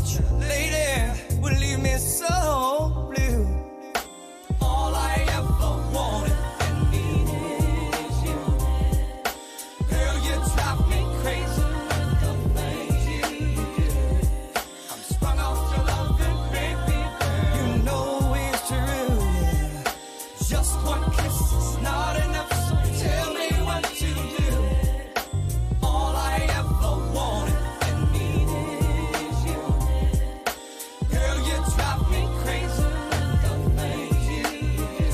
such a lady would leave me so blue. All I ever wanted and needed is you. Girl, you drive me crazy with the things you do. I'm sprung off your loving, baby girl. You know it's true, yeah. Just one kiss is not enough, so tell me what to do. All I ever wanted and needed is you. Girl, you drive me crazy with the things you do.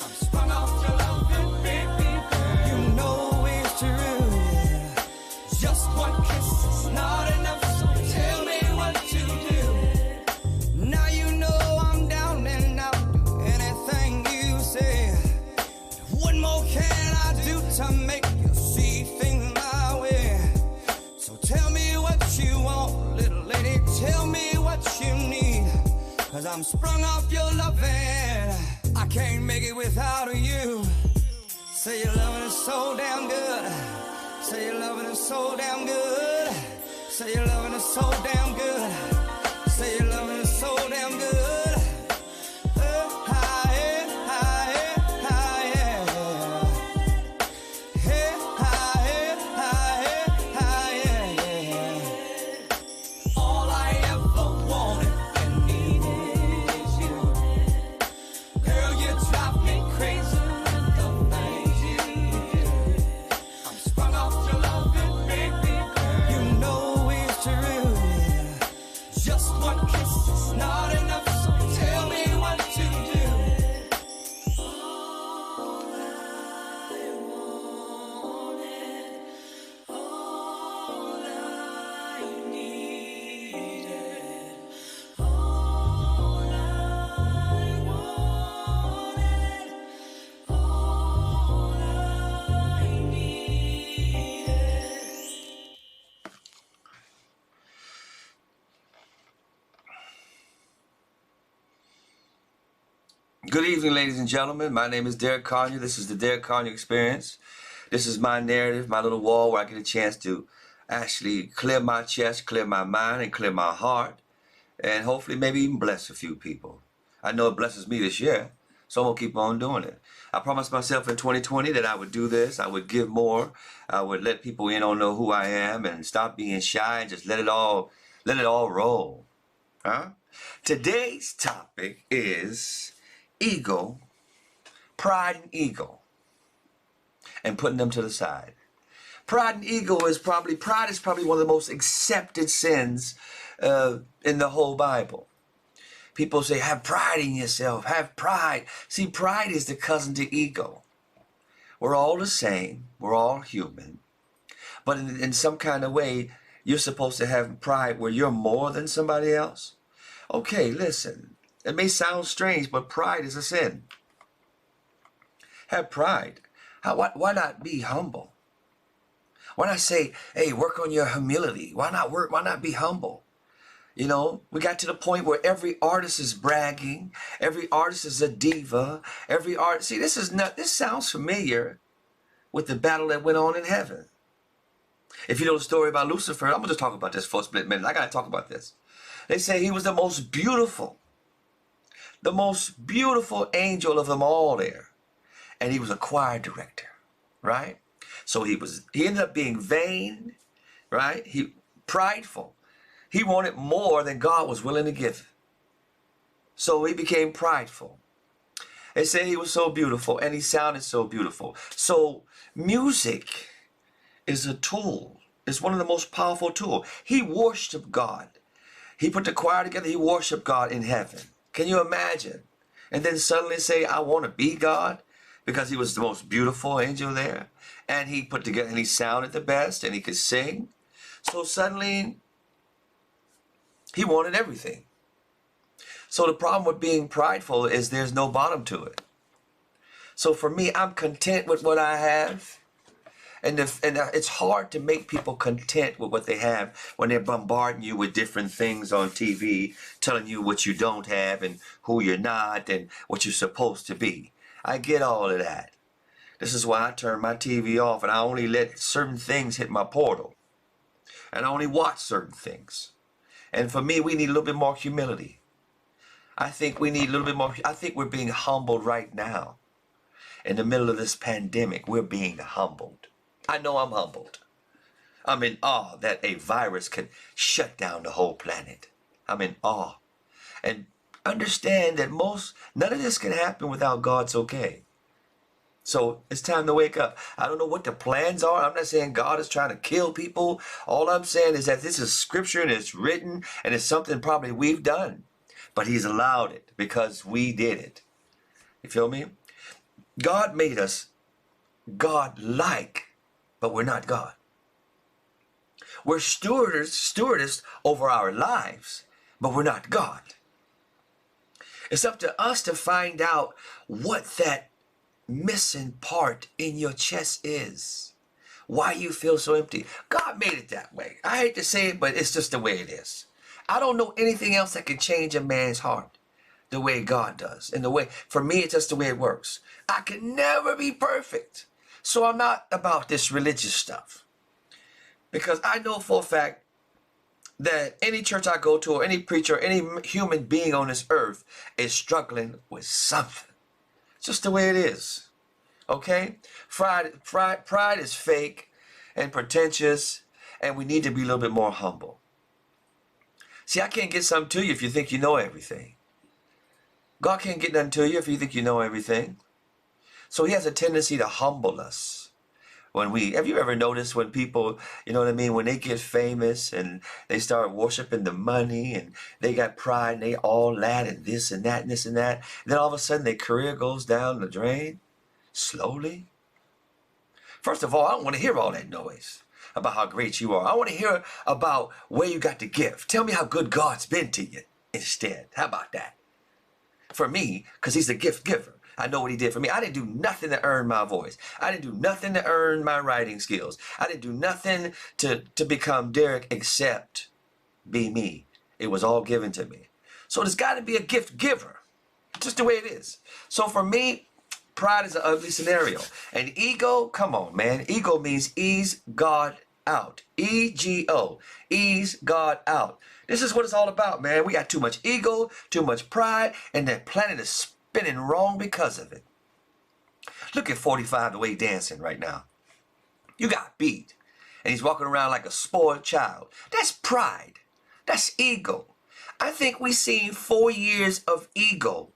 I'm sprung off your loving, baby girl. You know it's true, yeah. Just one kiss is not enough, so tell me what to do. Now you know I'm down and I'll do anything you say. What more can I do to make you see things my way? So tell me what you want, little lady, tell me what you need. Cause I'm sprung off your loving, I can't make it without you. Say your loving is so damn good. Say your loving is so damn good. Say your loving is so damn good. Say your loving is so damn good. All I ever wanted and needed is you. Girl, you drive me crazy with the things you do. I'm sprung off your loving, baby girl. You know it's true, yeah. Just one kiss is not enough, so tell me what to do. All I wanted, all I needed, all I wanted, all I needed. Good evening, ladies and gentlemen. My name is Derek Conyer. This is the Derek Conyer Experience. This is my narrative, my little wall where I get a chance to actually clear my chest, clear my mind, and clear my heart, and hopefully maybe even bless a few people. I know it blesses me this year, so I'm going to keep on doing it. I promised myself in 2020 that I would do this. I would give more. I would let people in on know who I am and stop being shy and just let it all roll. Huh? Today's topic is ego, pride and ego, and putting them to the side. Pride is probably one of the most accepted sins in the whole Bible. People say, have pride in yourself, have pride. See, pride is the cousin to ego. We're all the same, we're all human. But in some kind of way, you're supposed to have pride where you're more than somebody else. Okay, listen. It may sound strange, but pride is a sin. Have pride. Why not be humble? Why not say, hey, work on your humility? Why not be humble? You know, we got to the point where every artist is bragging. Every artist is a diva. See, this sounds familiar with the battle that went on in heaven. If you know the story about Lucifer, I'm going to just talk about this for a split minute. I got to talk about this. They say he was the most beautiful angel of them all there. And he was a choir director, right? So he ended up being vain, right? Prideful. He wanted more than God was willing to give. So he became prideful. They say he was so beautiful and he sounded so beautiful. So music is a tool. It's one of the most powerful tools. He worshiped God. He put the choir together. He worshiped God in heaven. Can you imagine? And then suddenly say, I want to be God, because he was the most beautiful angel there. And he put together, and he sounded the best, and he could sing. So suddenly, he wanted everything. So the problem with being prideful is there's no bottom to it. So for me, I'm content with what I have. And it's hard to make people content with what they have when they're bombarding you with different things on TV, telling you what you don't have and who you're not and what you're supposed to be. I get all of that. This is why I turn my TV off and I only let certain things hit my portal. And I only watch certain things. And for me, we need a little bit more humility. I think we need a little bit more. I think we're being humbled right now. In the middle of this pandemic, we're being humbled. I know I'm humbled. I'm in awe that a virus could shut down the whole planet. I'm in awe. And understand that none of this can happen without God's okay. So it's time to wake up. I don't know what the plans are. I'm not saying God is trying to kill people. All I'm saying is that this is scripture and it's written and it's something probably we've done. But he's allowed it because we did it. You feel me? God made us God-like, but we're not God. We're stewardess over our lives, but we're not God. It's up to us to find out what that missing part in your chest is. Why you feel so empty. God made it that way. I hate to say it, but it's just the way it is. I don't know anything else that can change a man's heart the way God does. And the way, for me, it's just the way it works. I can never be perfect. So I'm not about this religious stuff. Because I know for a fact that any church I go to or any preacher, any human being on this earth is struggling with something. It's just the way it is. Okay? Pride is fake and pretentious, and we need to be a little bit more humble. See, I can't get something to you if you think you know everything. God can't get nothing to you if you think you know everything. So he has a tendency to humble us. Have you ever noticed when people, you know what I mean, when they get famous and they start worshiping the money and they got pride and they all that and this and that and this and that, and then all of a sudden their career goes down the drain slowly? First of all, I don't want to hear all that noise about how great you are. I want to hear about where you got the gift. Tell me how good God's been to you instead. How about that? For me, because he's the gift giver. I know what he did for me. I didn't do nothing to earn my voice. I didn't do nothing to earn my writing skills. I didn't do nothing to become Derek except be me. It was all given to me. So there's got to be a gift giver. Just the way it is. So for me, pride is an ugly scenario. And ego, come on, man. Ego means ease God out. E-G-O. Ease God out. This is what it's all about, man. We got too much ego, too much pride, and the planet is spinning wrong because of it. Look at 45 the way he's dancing right now. You got beat. And he's walking around like a spoiled child. That's pride. That's ego. I think we've seen 4 years of ego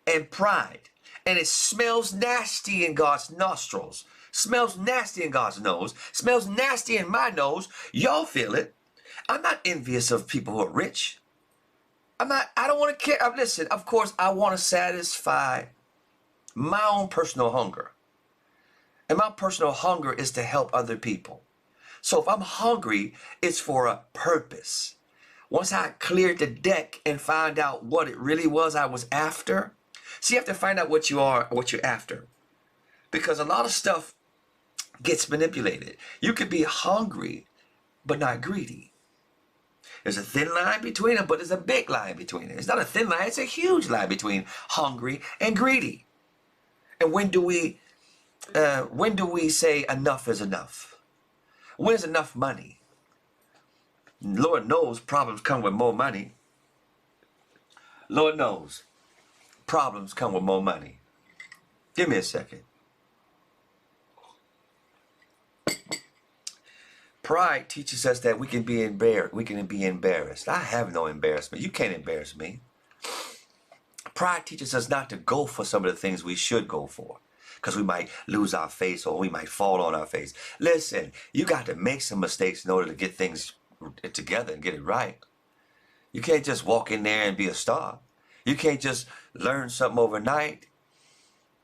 and pride. And it smells nasty in God's nostrils. Smells nasty in God's nose. Smells nasty in my nose. Y'all feel it. I'm not envious of people who are rich. I don't want to care. Listen, of course, I want to satisfy my own personal hunger. And my personal hunger is to help other people. So if I'm hungry, it's for a purpose. Once I cleared the deck and find out what it really was I was after. See, you have to find out what you are, what you're after. Because a lot of stuff gets manipulated. You could be hungry, but not greedy. There's a thin line between them, but there's a big line between it. It's not a thin line, it's a huge line between hungry and greedy. And when do we say enough is enough? When is enough money? Lord knows problems come with more money. Lord knows problems come with more money. Give me a second. Pride teaches us that we can be embarrassed. I have no embarrassment. You can't embarrass me. Pride teaches us not to go for some of the things we should go for. Because we might lose our face or we might fall on our face. Listen, you got to make some mistakes in order to get things together and get it right. You can't just walk in there and be a star. You can't just learn something overnight.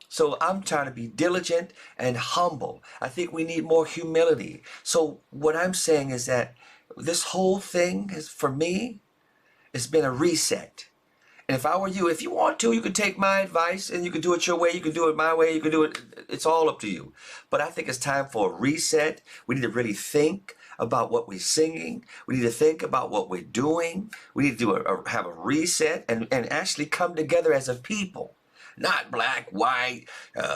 So I'm trying to be diligent and humble. I think we need more humility. So what I'm saying is that this whole thing is, for me, it's been a reset. And if I were you, if you want to, you could take my advice and you can do it your way. You can do it my way. You can do it. It's all up to you. But I think it's time for a reset. We need to really think about what we're singing. We need to think about what we're doing. We need to have a reset and actually come together as a people. Not black, white,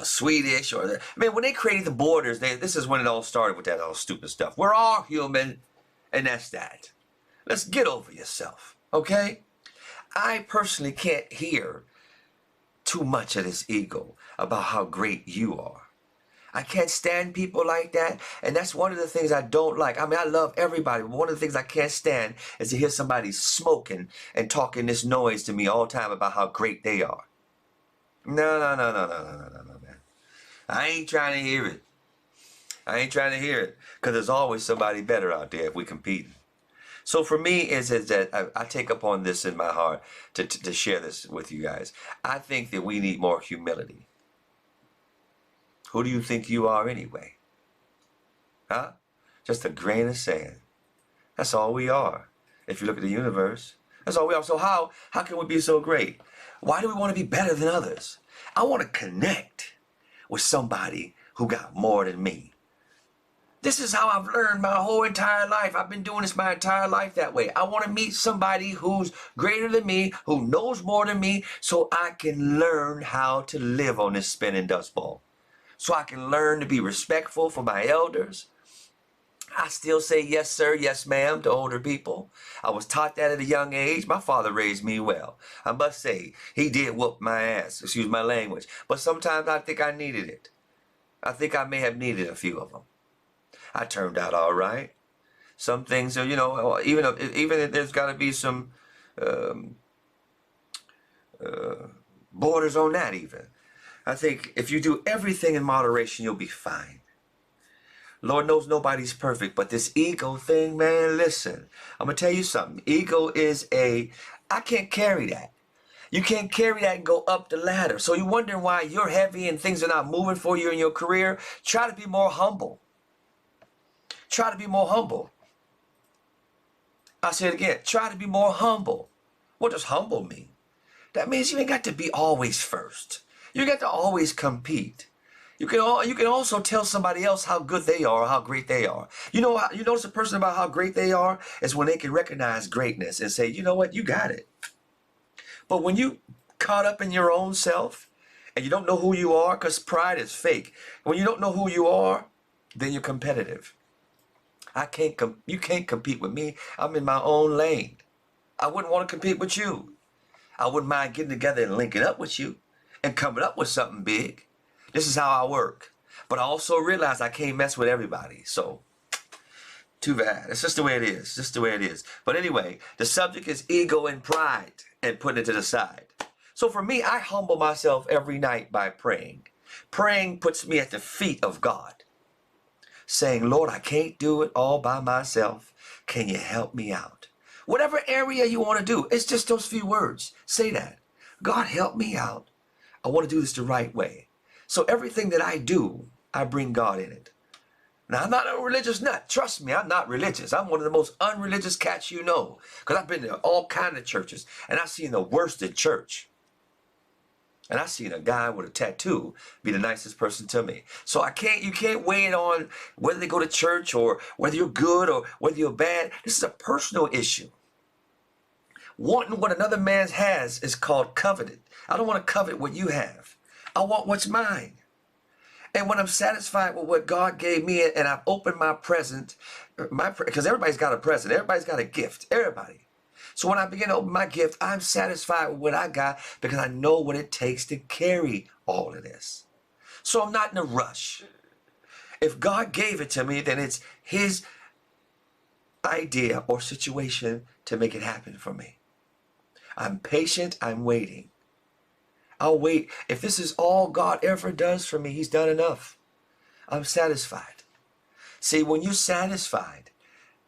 Swedish, when they created the borders, this is when it all started with that all stupid stuff. We're all human, and that's that. Let's get over yourself, okay? I personally can't hear too much of this ego about how great you are. I can't stand people like that, and that's one of the things I don't like. I mean, I love everybody, but one of the things I can't stand is to hear somebody smoking and talking this noise to me all the time about how great they are. No, no, no, no, no, no, no, no, no, man. I ain't trying to hear it. I ain't trying to hear it, because there's always somebody better out there if we compete. So for me, is that I take upon this in my heart to share this with you guys. I think that we need more humility. Who do you think you are anyway? Huh? Just a grain of sand. That's all we are. If you look at the universe, that's all we are. So how can we be so great? Why do we want to be better than others? I want to connect with somebody who got more than me. This is how I've learned my whole entire life. I've been doing this my entire life that way. I want to meet somebody who's greater than me, who knows more than me, so I can learn how to live on this spinning dust ball. So I can learn to be respectful for my elders. I still say yes, sir, yes, ma'am to older people. I was taught that at a young age. My father raised me well. I must say, he did whoop my ass, excuse my language. But sometimes I think I needed it. I think I may have needed a few of them. I turned out all right. Some things are, you know, even if there's got to be some borders on that even. I think if you do everything in moderation, you'll be fine. Lord knows nobody's perfect, but this ego thing, man, listen, I'm going to tell you something. Ego is I can't carry that. You can't carry that and go up the ladder. So you're wondering why you're heavy and things are not moving for you in your career. Try to be more humble. Try to be more humble. I'll say it again. Try to be more humble. What does humble mean? That means you ain't got to be always first. You got to always compete. You can also tell somebody else how good they are or how great they are. You know, you notice a person about how great they are is when they can recognize greatness and say, you know what, you got it. But when you caught up in your own self and you don't know who you are, because pride is fake. When you don't know who you are, then you're competitive. You can't compete with me. I'm in my own lane. I wouldn't want to compete with you. I wouldn't mind getting together and linking up with you and coming up with something big. This is how I work. But I also realize I can't mess with everybody. So, too bad. It's just the way it is. Just the way it is. But anyway, the subject is ego and pride and putting it to the side. So for me, I humble myself every night by praying. Praying puts me at the feet of God. Saying, Lord, I can't do it all by myself. Can you help me out? Whatever area you want to do, it's just those few words. Say that. God, help me out. I want to do this the right way. So everything that I do, I bring God in it. Now, I'm not a religious nut. Trust me, I'm not religious. I'm one of the most unreligious cats you know. Because I've been to all kinds of churches. And I've seen the worst in church. And I've seen a guy with a tattoo be the nicest person to me. So you can't weigh it on whether they go to church or whether you're good or whether you're bad. This is a personal issue. Wanting what another man has is called coveted. I don't want to covet what you have. I want what's mine. And when I'm satisfied with what God gave me and I've opened my present, because everybody's got a present, everybody's got a gift, everybody. So when I begin to open my gift, I'm satisfied with what I got because I know what it takes to carry all of this. So I'm not in a rush. If God gave it to me, then it's his idea or situation to make it happen for me. I'm patient, I'm waiting. I'll wait. If this is all God ever does for me, he's done enough. I'm satisfied. See, when you're satisfied,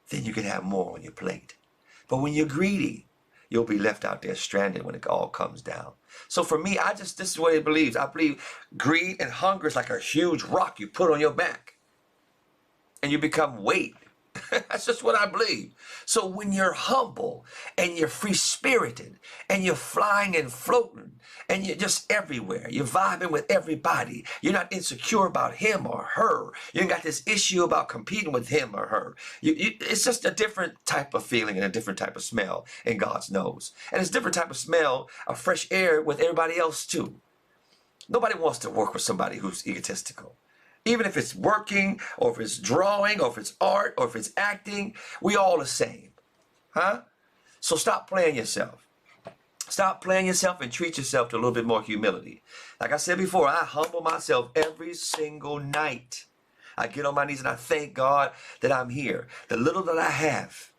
then you can have more on your plate. But when you're greedy, you'll be left out there stranded when it all comes down. So for me, this is what it believes. I believe greed and hunger is like a huge rock you put on your back. And you become weight. That's just what I believe. So when you're humble and you're free-spirited and you're flying and floating and you're just everywhere, you're vibing with everybody, you're not insecure about him or her, you ain't got this issue about competing with him or her. It's just a different type of feeling and a different type of smell in God's nose. And it's a different type of smell of fresh air with everybody else too. Nobody wants to work with somebody who's egotistical. Even if it's working, or if it's drawing, or if it's art, or if it's acting, we all the same. Huh? So stop playing yourself. Stop playing yourself and treat yourself to a little bit more humility. Like I said before, I humble myself every single night. I get on my knees and I thank God that I'm here. The little that I have,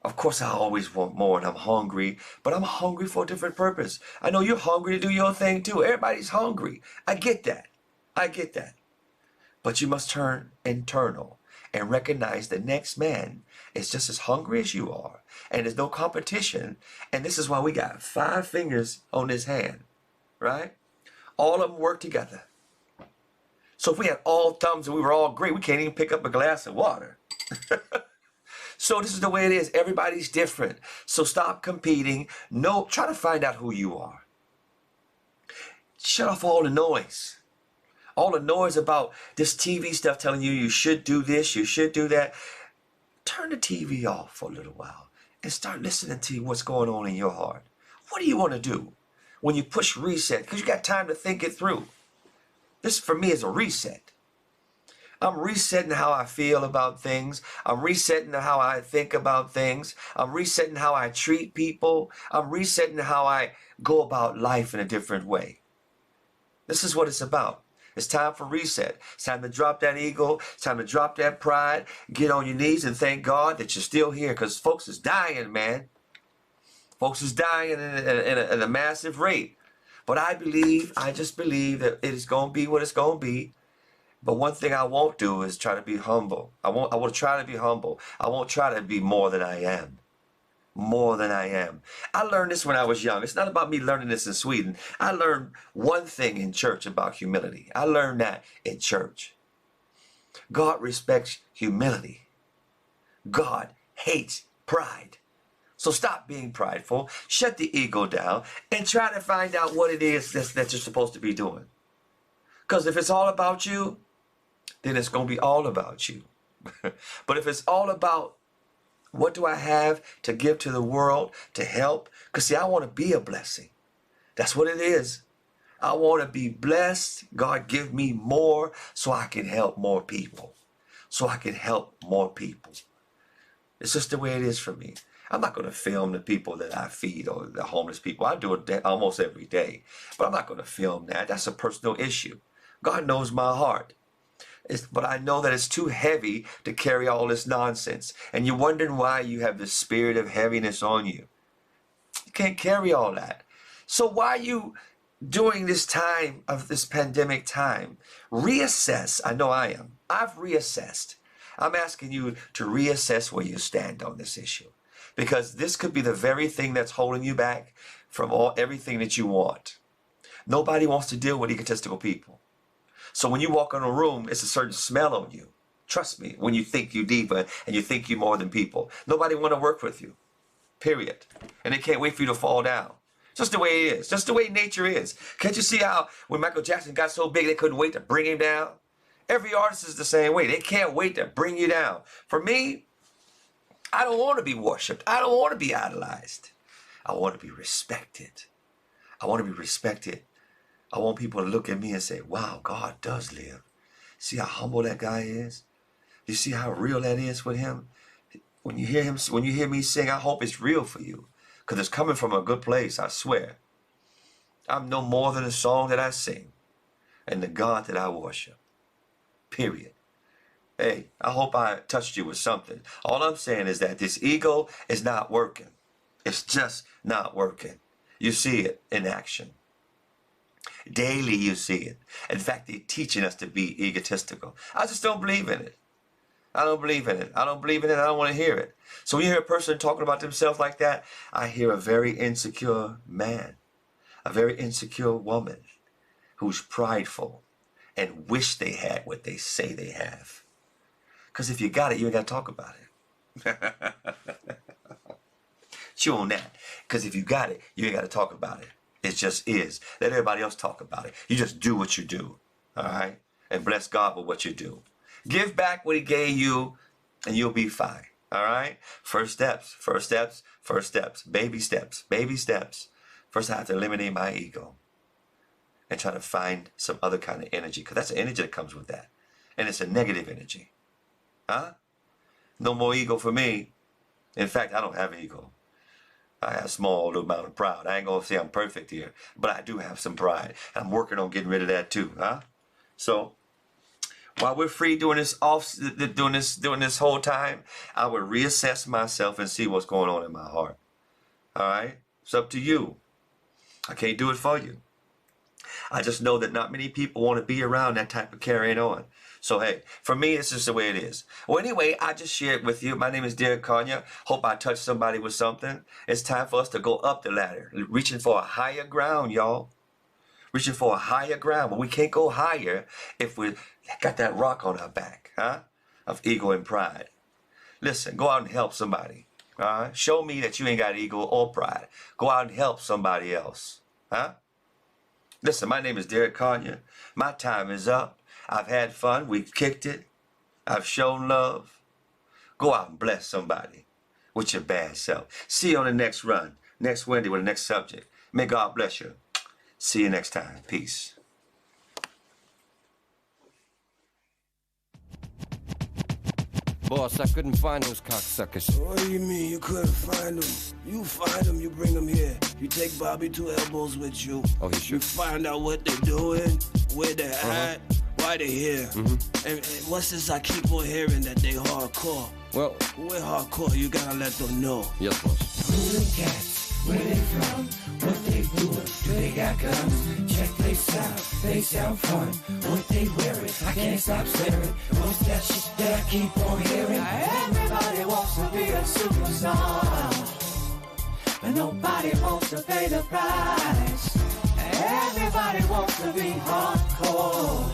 of course, I always want more and I'm hungry, but I'm hungry for a different purpose. I know you're hungry to do your thing too. Everybody's hungry. I get that. I get that. But you must turn internal and recognize the next man is just as hungry as you are. And there's no competition. And this is why we got 5 fingers on this hand, right? All of them work together. So if we had all thumbs and we were all great, we can't even pick up a glass of water. So this is the way it is. Everybody's different. So stop competing. No, try to find out who you are. Shut off all the noise. All the noise about this TV stuff telling you you should do this, you should do that. Turn the TV off for a little while and start listening to what's going on in your heart. What do you want to do when you push reset? Because you got time to think it through. This for me is a reset. I'm resetting how I feel about things. I'm resetting how I think about things. I'm resetting how I treat people. I'm resetting how I go about life in a different way. This is what it's about. It's time for reset. It's time to drop that ego. It's time to drop that pride. Get on your knees and thank God that you're still here, because folks is dying, man. Folks is dying at a massive rate. But I just believe that it is going to be what it's going to be. But one thing I won't do is try to be humble. I will try to be humble. I won't try to be more than I am. More than I am. I learned this when I was young. It's not about me learning this in Sweden. I learned one thing in church about humility. I learned that in church. God respects humility. God hates pride. So stop being prideful. Shut the ego down and try to find out what it is that you're supposed to be doing. Because if it's all about you, then it's going to be all about you. But if it's all about what do I have to give to the world to help? Because see, I want to be a blessing. That's what it is. I want to be blessed. God, give me more so I can help more people. So I can help more people. It's just the way it is for me. I'm not going to film the people that I feed or the homeless people. I do it almost every day. But I'm not going to film that. That's a personal issue. God knows my heart. But I know that it's too heavy to carry all this nonsense. And you're wondering why you have the spirit of heaviness on you. You can't carry all that. So why are you, during this time of this pandemic time, reassess? I know I am. I've reassessed. I'm asking you to reassess where you stand on this issue. Because this could be the very thing that's holding you back from everything that you want. Nobody wants to deal with egotistical people. So when you walk in a room, it's a certain smell on you. Trust me, when you think you're deeper and you think you're more than people. Nobody want to work with you, period. And they can't wait for you to fall down. Just the way it is. Just the way nature is. Can't you see how when Michael Jackson got so big, they couldn't wait to bring him down? Every artist is the same way. They can't wait to bring you down. For me, I don't want to be worshipped. I don't want to be idolized. I want to be respected. I want to be respected. I want people to look at me and say, wow, God does live. See how humble that guy is? You see how real that is with him? When you hear me sing, I hope it's real for you. Because it's coming from a good place, I swear. I'm no more than a song that I sing and the God that I worship. Period. Hey, I hope I touched you with something. All I'm saying is that this ego is not working. It's just not working. You see it in action. Daily you see it. In fact, they're teaching us to be egotistical. I just don't believe in it. I don't believe in it. I don't believe in it. I don't want to hear it. So when you hear a person talking about themselves like that, I hear a very insecure man, a very insecure woman who's prideful and wish they had what they say they have. Because if you got it, you ain't got to talk about it. Chew on that. Because if you got it, you ain't got to talk about it. It just is. Let everybody else talk about it. You just do what you do. All right? And bless God with what you do. Give back what he gave you and you'll be fine. All right? First steps, first steps, first steps. Baby steps, baby steps. First I have to eliminate my ego and try to find some other kind of energy. Because that's the energy that comes with that. And it's a negative energy. Huh? No more ego for me. In fact, I don't have ego. I have a small little amount of pride. I ain't gonna say I'm perfect here, but I do have some pride. I'm working on getting rid of that too, huh? So while we're free doing this doing this whole time, I will reassess myself and see what's going on in my heart. All right? It's up to you. I can't do it for you. I just know that not many people want to be around that type of carrying on. So, hey, for me, it's just the way it is. Well, anyway, I just shared with you. My name is Conyer. Hope I touched somebody with something. It's time for us to go up the ladder, reaching for a higher ground, y'all. Reaching for a higher ground. But we can't go higher if we got that rock on our back, huh? Of ego and pride. Listen, go out and help somebody. All right? Show me that you ain't got ego or pride. Go out and help somebody else, huh? Listen, my name is Conyer. My time is up. I've had fun. We've kicked it. I've shown love. Go out and bless somebody with your bad self. See you on the next run, next Wednesday with the next subject. May God bless you. See you next time. Peace. Boss, I couldn't find those cocksuckers. What do you mean you couldn't find them? You find them, you bring them here. You take Bobby 2 elbows with you. Oh, he sure. You find out what they're doing, where they're at, why they're here. And what's this I keep on hearing that they hardcore? Well, we're hardcore, you gotta let them know. Yes, boss. Who the cats, where they from, what they doing, do they got guns? Check they sound fun. What they wearing, I can't stop staring. What's that shit that I keep on hearing? Now everybody wants to be a superstar, but nobody wants to pay the price. Everybody wants to be hardcore,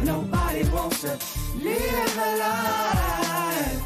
nobody wants to live a life.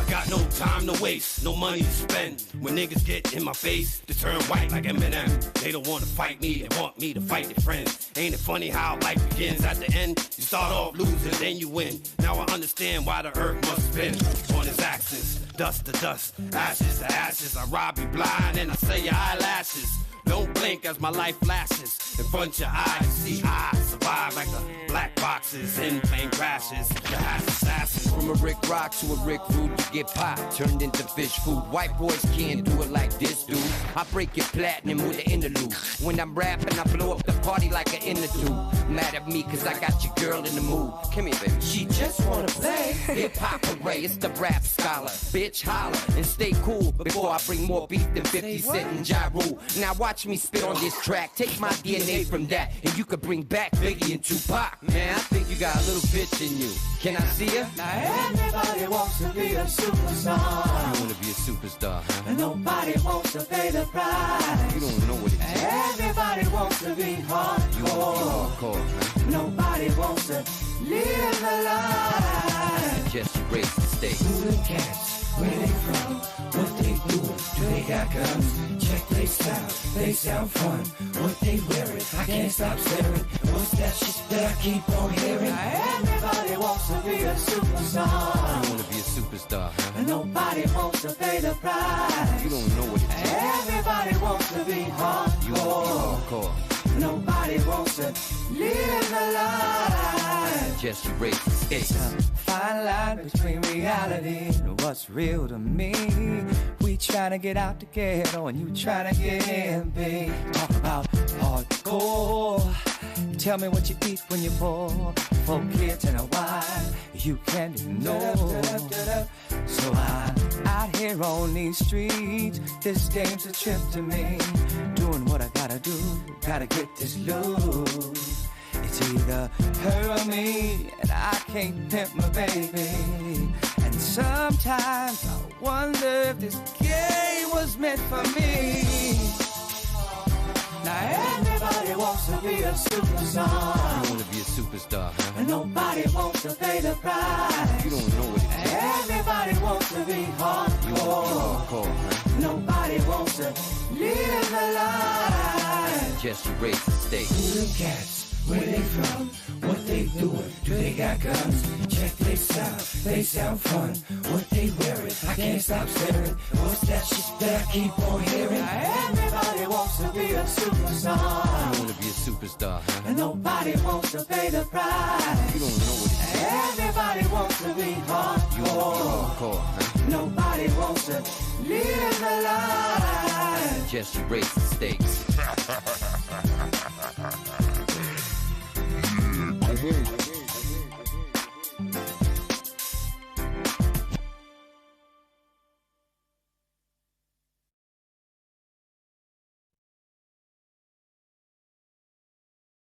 Got no time to waste, no money to spend. When niggas get in my face, they turn white like Eminem. They don't wanna fight me, they want me to fight their friends. Ain't it funny how life begins at the end? You start off losing, then you win. Now I understand why the earth must spin on its axis. Dust to dust, ashes to ashes. I rob you blind and I sell your eyelashes. Don't blink as my life flashes in front of your eyes. See, I survive like the black boxes in plane crashes. The assassins. From a Rick Rock to a Rick Rude, you get popped, turned into fish food. White boys can't do it like this, dude. I break your platinum with the interlude. When I'm rapping, I blow up the party like an interlude. Mad at me cause I got your girl in the mood. Come here, baby. She just wanna play Hip-hop array, it's the rap scholar. Bitch, holler and stay cool before I bring more beef than 50 Cent and Ja Rule. Now watch me spit on this track. Take my DNA from that, and you could bring back Biggie and Tupac. Man, I think you got a little bitch in you. Can I see her? Now everybody wants to be a superstar. You wanna be a superstar, huh? And nobody wants to pay the price. You don't know what it is. Everybody wants to be hardcore. You hardcore, huh? Nobody wants to live a life. Just you raise the stakes. Who the cats, where they from, what they doing, do they got guns? Check they sound fun. What they wearing, I can't stop staring. What's that shit that I keep on hearing? Now everybody wants to be a superstar. You wanna be a superstar, huh? And nobody wants to pay the price. You don't know what it is. Everybody wants to be You hardcore. hardcore. Nobody wants to live a life. Just you raise the stakes. It's a fine line between reality and what's real to me. We tryna get out the ghetto and you tryna get in, babe. Talk about hardcore. Tell me what you eat when you're poor. 4 kids and a wife you can't ignore. So I'm out here on these streets. This game's a trip to me. Doing what I gotta do. Gotta get this loot. It's either her or me, and I can't pimp my baby. And sometimes I wonder if this game was meant for me. Now everybody wants to be a superstar. You wanna be a superstar, huh? And nobody wants to pay the price. You don't know what it is. Everybody wants to be You hardcore. hardcore, huh? Nobody wants to live a life. Just you raise the stakes. Who the cats, where they from, what they doing, do they got guns? Check they sound fun. What they wearing, I can't stop staring. What's that shit that I keep on hearing? Now everybody wants to be a superstar. You wanna be a superstar, huh? And nobody wants to pay the price. You don't know what it is. Everybody wants to be You hardcore. hardcore, huh? Nobody wants to live a life. Just you raise the stakes. Come on.